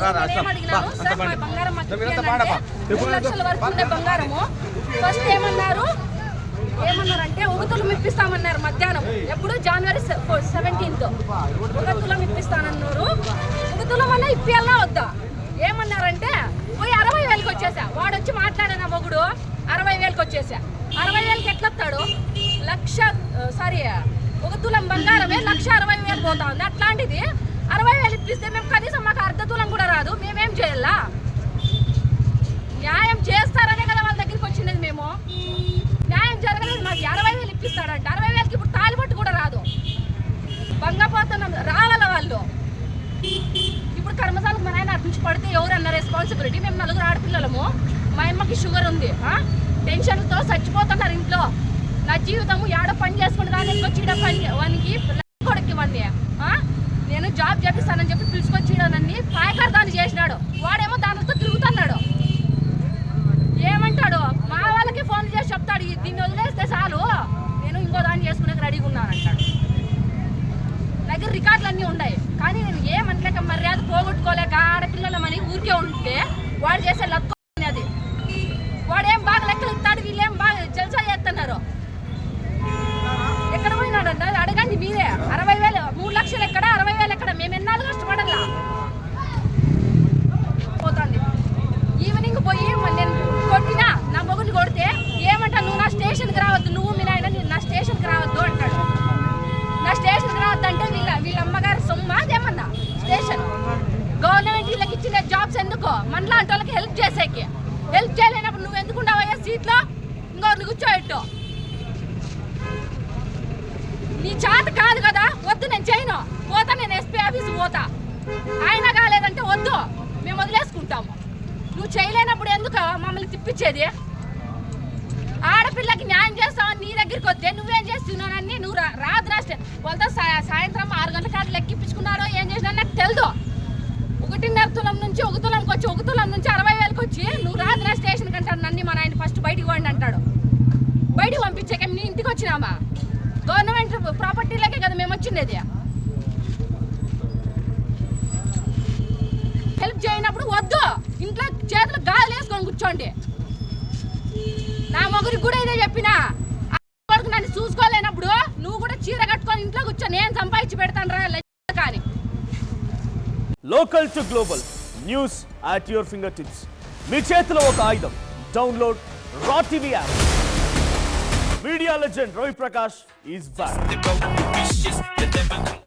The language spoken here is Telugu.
ఏమడిగినాను సార్ మా బంగారం మాకు 3 లక్షల వరకు ఉండే బంగారము ఫస్ట్ ఏమన్నారంటే 1 తులం ఇప్పిస్తామన్నారు మధ్యాహ్నం. ఎప్పుడు జనవరి 17th 1 తులం ఇప్పిస్తానన్నారు. 1 తులం అన్నా ఇప్పియాలా వద్దా? ఏమన్నారంటే పోయి 60,000కి వచ్చేసా. వాడు వచ్చి మాట్లాడిన మొగుడు 60,000కి వచ్చేసా. 60,000కి ఎట్లా వస్తాడు? 1 తులం బంగారమే 1,60,000 పోతా ఉంది. అట్లాంటిది 60,000 ఇప్పిస్తే మేము కనీసం మాకు 1/2 తులం కూడా రాదు. మేమేం చేయాలా? న్యాయం చేస్తారనే కదా వాళ్ళ దగ్గరికి వచ్చింది. మేము న్యాయం జరగలేదు. మాకు 60,000 ఇప్పిస్తాడంట. 60,000కి ఇప్పుడు తాలిబట్టు కూడా రాదు. బంగపోతున్నాం రావాల వాళ్ళు. ఇప్పుడు కర్మశాలకు మా నాయన అటు నుంచి పడితే ఎవరన్నా రెస్పాన్సిబిలిటీ? మేము 4 ఆడపిల్లలము. మా అమ్మకి షుగర్ ఉంది. టెన్షన్తో చచ్చిపోతున్నారు ఇంట్లో. నా జీవితము ఏడో పని చేసుకుని దాన్ని వచ్చి వానికి కొడుకు ఇవన్నీ నేను జాబ్ చేపిస్తానని చెప్పి పిలుచుకొచ్చి నన్ను పాయకర్దాన్ని చేసినాడు. వాడేమో దానితో తిరుగుతున్నాడు. ఏమంటాడు? మా వాళ్ళకి ఫోన్ చేసి చెప్తాడు, దీన్ని వదిలేస్తే చాలు నేను ఇంకో దాన్ని చేసుకునే రెడీగా ఉన్నాను అంటాడు. దగ్గర రికార్డులు అన్నీ ఉన్నాయి. కానీ నేను ఏమంటలేక మర్యాద పోగొట్టుకోలేక ఆడపిల్లలమని ఊరికే ఉంటే వాడు చేసే లక్కు అది. వాడేం బాగా లెక్కలు ఇస్తాడు, వీళ్ళేం బాగా జల్సా చేస్తున్నారు. ఎక్కడ పోయినాడంట అడగండి మీరే. 60,000 3 లక్షలు ఎక్కడ, 60,000 ఎక్కడ? మేము ఎన్నాళ్ళు కష్టపడాలా? పోతుంది. ఈవినింగ్ పోయి నేను కొట్టినా, నా మొగుడిని కొడితే ఏమంటా, నువ్వు నా స్టేషన్కి రావద్దు, నువ్వు మీ నాయన నా స్టేషన్కి రావద్దు అంటాడు. నా స్టేషన్కి రావద్దు అంటే వీళ్ళ అమ్మగారు సొమ్మ ఏమన్నా స్టేషన్? గవర్నమెంట్ వీళ్ళకి ఇచ్చిన జాబ్స్ ఎందుకు? మనలాంటి వాళ్ళకి హెల్ప్ చేసేకి. హెల్ప్ చేయలేనప్పుడు నువ్వు ఎందుకు ఉండవయ్యా సీట్లో? ఇంకొకరిని కూర్చోబెట్టు. నీ చేత కాదు కదా, వద్దు నేను చేయను. పోతా, నేను ఎస్పీ ఆఫీస్ పోతా. ఆయన కాలేదంటే వద్దు, మేము వదిలేసుకుంటాము. నువ్వు చేయలేనప్పుడు ఎందుకు మమ్మల్ని తిప్పించేది? ఆడపిల్లకి న్యాయం చేస్తావని నీ దగ్గరికి వస్తే నువ్వేం చేస్తున్నానని నువ్వు రాదు రాష్ట్ర వాళ్ళతో సాయంత్రం 6 గంటల కాదు లెక్కిపించుకున్నారో ఏం చేసినా నాకు తెలుదు. 1.5 తులం నుంచి 1 తులంకి వచ్చి 1 తులం నుంచి 60,000కి వచ్చి నువ్వు రాదు నా స్టేషన్కి అంటాడు. నన్ను మా నాయన ఫస్ట్ బయటికి పోండి అంటాడు. బయటికి పంపించాక నీ ఇంటికి వచ్చినామా? గవర్నమెంట్ ప్రాపర్టీలకే కదా మేము వచ్చిండేది. హెల్ప్ చేయనప్పుడు వద్దు, ఇంట్లో చేతులు గాలి వేసుకొని కూర్చోండి. నా మొగురికి కూడా ఇదే చెప్పినా, వరకు నన్ను చూసుకోలేనప్పుడు నువ్వు కూడా చీర కట్టుకొని ఇంట్లో కూర్చో, నేను సంపాదించి పెడతాను రా కానీ. Local to global news at your fingertips. మీ చేతిలో ఒక ఆయుధం. Download Raw TV app. Media legend Ravi Prakash is back.